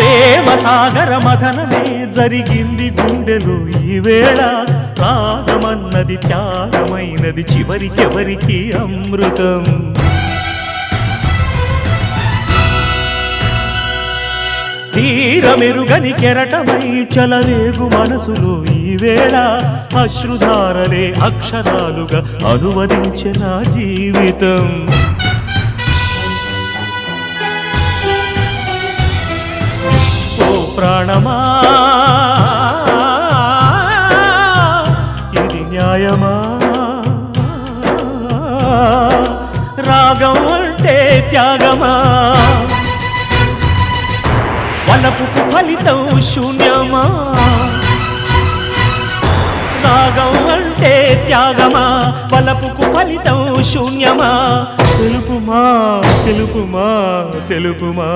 ప్రేమ సాగర మథనమే జరిగింది గుండెలో ఈవేళ రాగమన్నది త్యాగమైనది చివరికెవరికి అమృతం తీరమెరుగని కెరటమై చలరేగు మనసులో ఈవేళ అశ్రుధారలే అక్షరాలుగా అనువదించిన జీవితం ఓ ప్రాణమా ఇది న్యాయమా రాగం అంటే త్యాగమా వలపుకు ఫలితం శూన్యమా రాగం అంటే త్యాగమా వలపుకు ఫలితం శూన్యమా తెలుపుమా తెలుపుమా తెలుపుమా